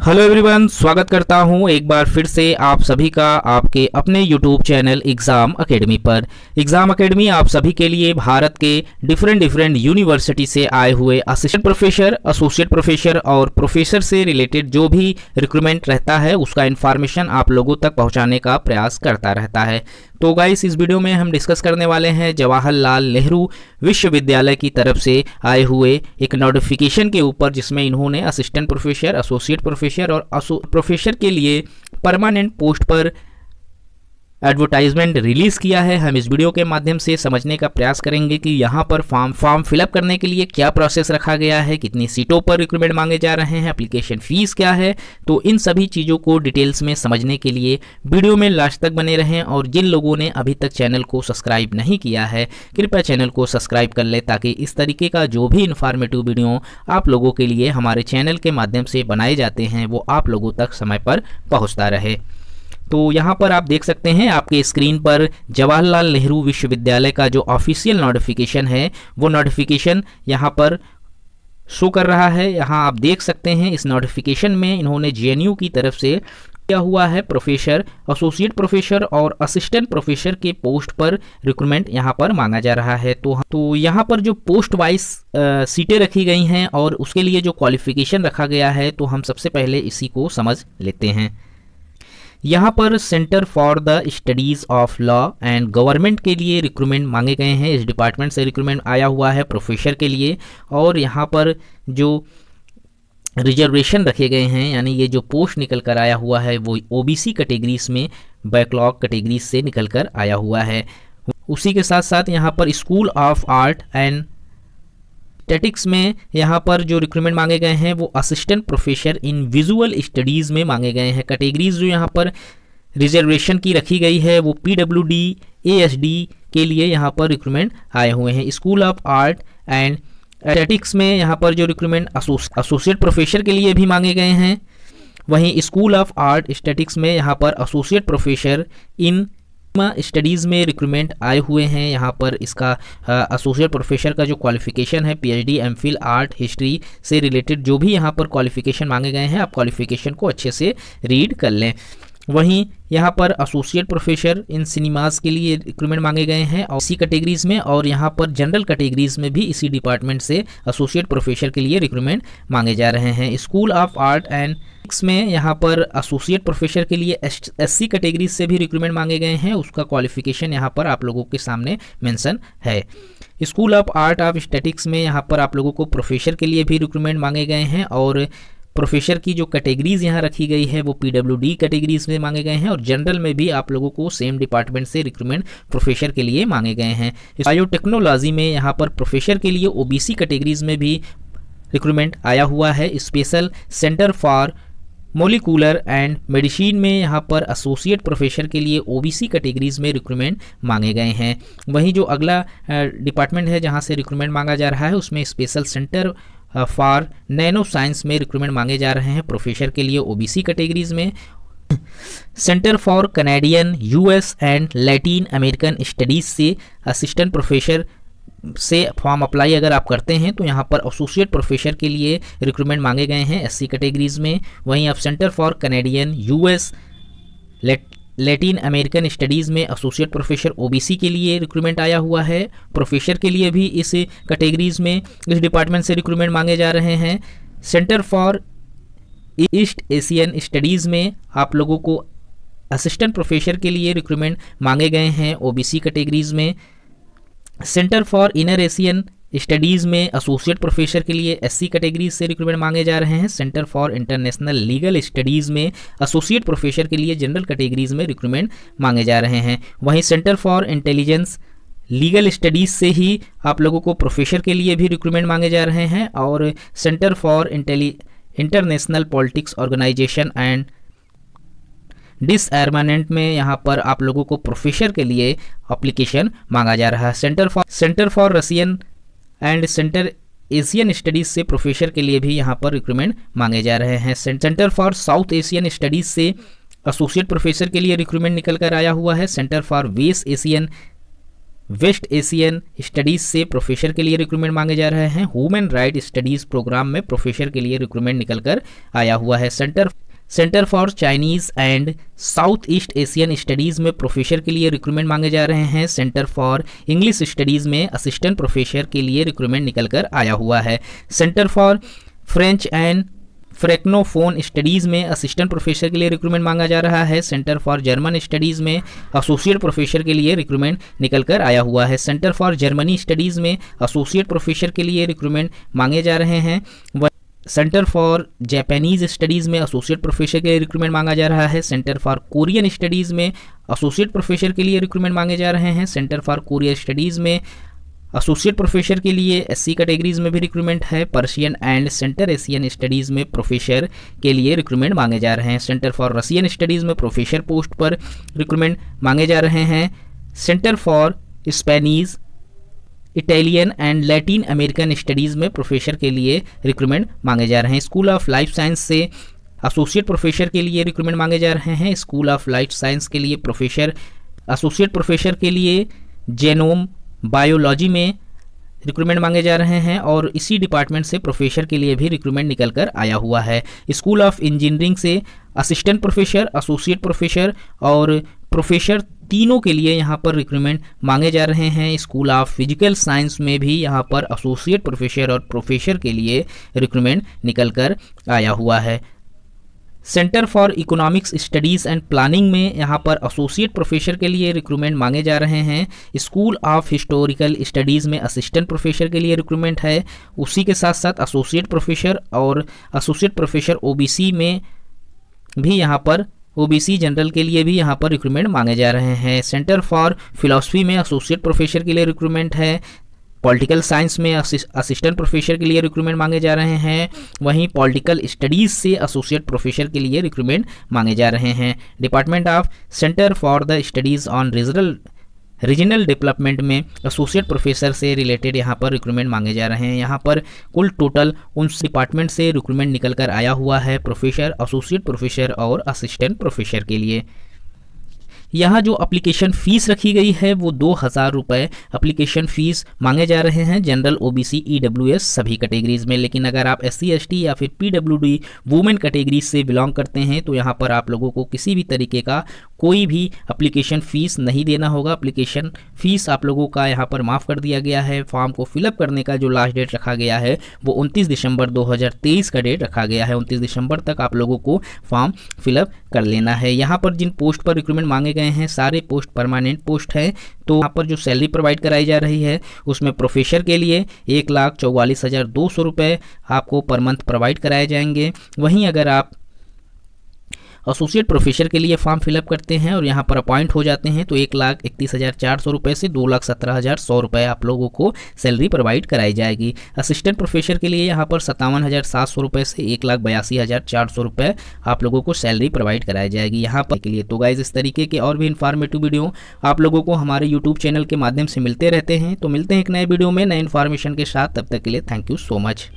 Hello everyone, स्वागत करता हूं एक बार फिर से आप सभी का आपके अपने यूट्यूब चैनल एग्ज़ाम एकेडमी पर। एग्ज़ाम एकेडमी आप सभी के लिए भारत के डिफरेंट यूनिवर्सिटी से आए हुए असिस्टेंट प्रोफेसर, एसोसिएट प्रोफेसर और प्रोफेसर से रिलेटेड जो भी रिक्रूटमेंट रहता है उसका इन्फॉर्मेशन आप लोगों तक पहुंचाने का प्रयास करता रहता है। तो गाइस, इस वीडियो में हम डिस्कस करने वाले हैं जवाहरलाल नेहरू विश्वविद्यालय की तरफ से आए हुए एक नोटिफिकेशन के ऊपर, जिसमें इन्होंने असिस्टेंट प्रोफेसर, एसोसिएट प्रोफेसर और प्रोफेसर के लिए परमानेंट पोस्ट पर एडवर्टाइजमेंट रिलीज़ किया है। हम इस वीडियो के माध्यम से समझने का प्रयास करेंगे कि यहाँ पर फॉर्म फिलअप करने के लिए क्या प्रोसेस रखा गया है, कितनी सीटों पर रिक्रूटमेंट मांगे जा रहे हैं, एप्लीकेशन फीस क्या है। तो इन सभी चीज़ों को डिटेल्स में समझने के लिए वीडियो में लास्ट तक बने रहें। और जिन लोगों ने अभी तक चैनल को सब्सक्राइब नहीं किया है, कृपया चैनल को सब्सक्राइब कर ले, ताकि इस तरीके का जो भी इन्फॉर्मेटिव वीडियो आप लोगों के लिए हमारे चैनल के माध्यम से बनाए जाते हैं वो आप लोगों तक समय पर पहुँचता रहे। तो यहाँ पर आप देख सकते हैं आपके स्क्रीन पर जवाहरलाल नेहरू विश्वविद्यालय का जो ऑफिशियल नोटिफिकेशन है वो नोटिफिकेशन यहाँ पर शो कर रहा है। यहाँ आप देख सकते हैं इस नोटिफिकेशन में इन्होंने जेएनयू की तरफ से किया हुआ है प्रोफेसर, एसोसिएट प्रोफेसर और असिस्टेंट प्रोफेसर के पोस्ट पर रिक्रूटमेंट यहाँ पर मांगा जा रहा है। तो यहाँ पर जो पोस्ट वाइज सीटें रखी गई हैं और उसके लिए जो क्वालिफिकेशन रखा गया है, तो हम सबसे पहले इसी को समझ लेते हैं। यहाँ पर centre for the studies of law and government के लिए रिक्रूटमेंट मांगे गए हैं। इस डिपार्टमेंट से रिक्रूटमेंट आया हुआ है प्रोफेसर के लिए। और यहाँ पर जो रिजर्वेशन रखे गए हैं, यानी ये जो पोस्ट निकल कर आया हुआ है वो ओबीसी कैटेगरीज में, बैकलॉग कैटेगरीज से निकल कर आया हुआ है। उसी के साथ साथ यहाँ पर school of art and statics में यहाँ पर जो रिक्रूटमेंट मांगे गए हैं वो assistant professor in visual studies में मांगे गए हैं। कैटेगरीज जो यहाँ पर रिजर्वेशन की रखी गई है वो पीडब्ल्यूडी, एएसडी के लिए यहाँ पर रिक्रूटमेंट आए हुए हैं। School of art and statics में यहाँ पर जो रिक्रूटमेंट एसोसिएट प्रोफेसर के लिए भी मांगे गए हैं। वहीं स्कूल ऑफ आर्ट स्टैटिक्स में यहाँ पर एसोसिएट प्रोफेसर इन स्टडीज़ में रिक्रूटमेंट आए हुए हैं। यहाँ पर इसका एसोसिएट प्रोफेसर का जो क्वालिफिकेशन है, पीएचडी, एमफिल, आर्ट हिस्ट्री से रिलेटेड जो भी यहाँ पर क्वालिफिकेशन मांगे गए हैं, आप क्वालिफिकेशन को अच्छे से रीड कर लें। वहीं यहाँ पर एसोसिएट प्रोफेसर इन सिनेमाज के लिए रिक्रूटमेंट मांगे गए हैं और इसी कैटेगरीज में, और यहाँ पर जनरल कैटेगरीज में भी इसी डिपार्टमेंट से एसोसिएट प्रोफेसर के लिए रिक्रूटमेंट मांगे जा रहे हैं। स्कूल ऑफ आर्ट एंड में यहाँ पर एसोसिएट प्रोफेसर के लिए एससी कैटेगरीज से भी रिक्रूटमेंट मांगे गए हैं। उसका क्वालिफिकेशन यहाँ पर आप लोगों के सामने मेंशन है। School of art of statics में यहाँ पर आप लोगों को प्रोफेसर के लिए भी रिक्रूटमेंट मांगे गए हैं और प्रोफेसर की जो कैटेगरीज यहाँ रखी गई है वो पीडब्ल्यूडी कैटेगरीज में मांगे गए हैं। और जनरल में भी आप लोगों को सेम डिपार्टमेंट से रिक्रूटमेंट प्रोफेसर के लिए मांगे गए हैं। बायोटेक्नोलॉजी में यहाँ पर प्रोफेसर के लिए ओबीसी कैटेगरीज में भी रिक्रूटमेंट आया हुआ है। Special centre for molecular and medicine में यहाँ पर एसोसिएट प्रोफेसर के लिए ओबीसी कैटेगरीज में रिक्रूटमेंट मांगे गए हैं। वहीं जो अगला डिपार्टमेंट है जहाँ से रिक्रूटमेंट मांगा जा रहा है उसमें special centre for nano science में रिक्रूटमेंट मांगे जा रहे हैं प्रोफेसर के लिए ओबीसी कैटेगरीज में। Centre for Canadian, US and Latin American studies से असिस्टेंट प्रोफेसर से फॉर्म अप्लाई अगर आप करते हैं तो यहाँ पर एसोसिएट प्रोफेसर के लिए रिक्रूटमेंट मांगे गए हैं एससी कैटेगरीज में। वहीं आप centre for Canadian, US, Latin American studies में एसोसिएट प्रोफेसर ओबीसी के लिए रिक्रूटमेंट आया हुआ है। प्रोफेसर के लिए भी इस कैटेगरीज में, इस डिपार्टमेंट से रिक्रूटमेंट मांगे जा रहे हैं। Centre for east Asian studies में आप लोगों को असिस्टेंट प्रोफेसर के लिए रिक्रूटमेंट मांगे गए हैं ओबीसी कैटेगरीज में। Centre for inner Asian studies में एसोसिएट प्रोफेसर के लिए एससी कैटेगरीज से रिक्रूटमेंट मांगे जा रहे हैं। Centre for international legal studies में एसोसिएट प्रोफेसर के लिए जनरल कैटेगरीज में रिक्रूटमेंट मांगे जा रहे हैं। वहीं centre for intelligence legal studies से ही आप लोगों को प्रोफेसर के लिए भी रिक्रूटमेंट मांगे जा रहे हैं। और centre for international politics organisation and disarmament में यहाँ पर आप लोगों को प्रोफेसर के लिए एप्लीकेशन मांगा जा रहा है। Centre for Russian and centre Asian studies से प्रोफेसर के लिए भी यहाँ पर रिक्रूटमेंट मांगे जा रहे हैं। Centre for South Asian studies से एसोसिएट प्रोफेसर के लिए रिक्रूटमेंट निकल कर आया हुआ है। Centre for West Asian West Asian studies से प्रोफेसर के लिए रिक्रूटमेंट मांगे जा रहे हैं। ह्यूमन राइट स्टडीज़ प्रोग्राम में प्रोफेसर के लिए रिक्रूटमेंट निकल कर आया हुआ है। Centre for Chinese and South East Asian studies में प्रोफेसर के लिए रिक्रूटमेंट मांगे जा रहे हैं। सेंटर फॉर इंग्लिश स्टडीज़ में असिस्टेंट प्रोफेसर के लिए रिक्रूटमेंट निकल कर आया हुआ है। Centre for French and francophone studies में असिस्टेंट प्रोफेसर के लिए रिक्रूटमेंट मांगा जा रहा है। सेंटर फॉर जर्मन स्टडीज़ में एसोसिएट प्रोफेसर के लिए रिक्रूटमेंट निकल कर आया हुआ है। सेंटर फॉर जर्मनी स्टडीज़ में एसोसिएट प्रोफेसर के लिए रिक्रूटमेंट मांगे जा रहे हैं। सेंटर फॉर जापानीज़ स्टडीज़ में एसोसिएट प्रोफेसर के लिए रिक्रूटमेंट मांगा जा रहा है। सेंटर फॉर कोरियन स्टडीज़ में एसोसिएट प्रोफेसर के लिए रिक्रूटमेंट मांगे जा रहे हैं। सेंटर फॉर कोरियन स्टडीज़ में एसोसिएट प्रोफेसर के लिए एससी कैटेगरीज में भी रिक्रूटमेंट है। Persian and centre Asian studies में प्रोफेसर के लिए रिक्रूटमेंट मांगे जा रहे हैं। सेंटर फॉर रशियन स्टडीज़ में प्रोफेसर पोस्ट पर रिक्रूटमेंट मांगे जा रहे हैं। Centre for Spanish, Italian and Latin American studies में प्रोफेसर के लिए रिक्रूटमेंट मांगे जा रहे हैं। स्कूल ऑफ लाइफ साइंस से एसोसिएट प्रोफेसर के लिए रिक्रूटमेंट मांगे जा रहे हैं। स्कूल ऑफ लाइफ साइंस के लिए प्रोफेसर, एसोसिएट प्रोफेसर के लिए जेनोम बायोलॉजी में रिक्रूटमेंट मांगे जा रहे हैं और इसी डिपार्टमेंट से प्रोफेसर के लिए भी रिक्रूटमेंट निकल कर आया हुआ है। स्कूल ऑफ इंजीनियरिंग से असिस्टेंट प्रोफेसर, एसोसिएट प्रोफेसर और प्रोफेसर तीनों के लिए यहाँ पर रिक्रूटमेंट मांगे जा रहे हैं। स्कूल ऑफ फिजिकल साइंस में भी यहाँ पर एसोसिएट प्रोफेसर और प्रोफेसर के लिए रिक्रूटमेंट निकल कर आया हुआ है। Centre for economics studies and planning में यहाँ पर एसोसिएट प्रोफेसर के लिए रिक्रूटमेंट मांगे जा रहे हैं। स्कूल ऑफ हिस्टोरिकल स्टडीज़ में असिस्टेंट प्रोफेसर के लिए रिक्रूटमेंट है। उसी के साथ साथ एसोसिएट प्रोफेसर और एसोसिएट प्रोफेसर ओबीसी में भी यहाँ पर ओबीसी जनरल के लिए भी यहाँ पर रिक्रूटमेंट मांगे जा रहे हैं। सेंटर फॉर फिलॉसफी में एसोसिएट प्रोफेसर के लिए रिक्रूटमेंट है। पॉलिटिकल साइंस में असिस्टेंट प्रोफेसर के लिए रिक्रूटमेंट मांगे जा रहे हैं। वहीं पॉलिटिकल स्टडीज़ से एसोसिएट प्रोफेसर के लिए रिक्रूटमेंट मांगे जा रहे हैं। Department of centre for the studies on regional development में एसोसिएट प्रोफेसर से रिलेटेड यहाँ पर रिक्रूटमेंट मांगे जा रहे हैं। यहाँ पर कुल टोटल उन डिपार्टमेंट से रिक्रूटमेंट निकल कर आया हुआ है प्रोफेसर, एसोसिएट प्रोफेसर और असिस्टेंट प्रोफेसर के लिए। यहाँ जो एप्लीकेशन फ़ीस रखी गई है वो 2000 रुपये एप्लीकेशन फ़ीस मांगे जा रहे हैं जनरल, ओबीसी, ईडब्ल्यूएस सभी कैटेगरीज़ में। लेकिन अगर आप एससी, एसटी या फिर पीडब्ल्यूडी वुमेन कैटेगरी से बिलोंग करते हैं तो यहाँ पर आप लोगों को किसी भी तरीके का कोई भी एप्लीकेशन फ़ीस नहीं देना होगा। एप्लीकेशन फ़ीस आप लोगों का यहाँ पर माफ़ कर दिया गया है। फॉर्म को फिलअप करने का जो लास्ट डेट रखा गया है वो 29 दिसंबर 2023 का डेट रखा गया है। 29 दिसंबर तक आप लोगों को फॉर्म फिलअप कर लेना है। यहाँ पर जिन पोस्ट पर रिक्रूटमेंट मांगे गए हैं सारे पोस्ट परमानेंट पोस्ट हैं। तो यहाँ पर जो सैलरी प्रोवाइड कराई जा रही है उसमें प्रोफेसर के लिए 1,44,200 रुपये आपको पर मंथ प्रोवाइड कराए जाएंगे। वहीं अगर आप एसोसिएट प्रोफेसर के लिए फॉर्म फिलअप करते हैं और यहाँ पर अपॉइंट हो जाते हैं तो 1,31,400 रुपये से 2,17,100 रुपये आप लोगों को सैलरी प्रोवाइड कराई जाएगी। असिस्टेंट प्रोफेसर के लिए यहाँ पर 57,700 रुपये से 1,82,400 रुपये आप लोगों को सैलरी प्रोवाइड कराई जाएगी यहाँ पर के लिए। तो गाइज इस तरीके के और भी इन्फॉर्मेटिव वीडियो आप लोगों को हमारे यूट्यूब चैनल के माध्यम से मिलते रहते हैं। तो मिलते हैं एक नए वीडियो में नए इन्फॉर्मेशन के साथ, तब तक के लिए थैंक यू सो मच।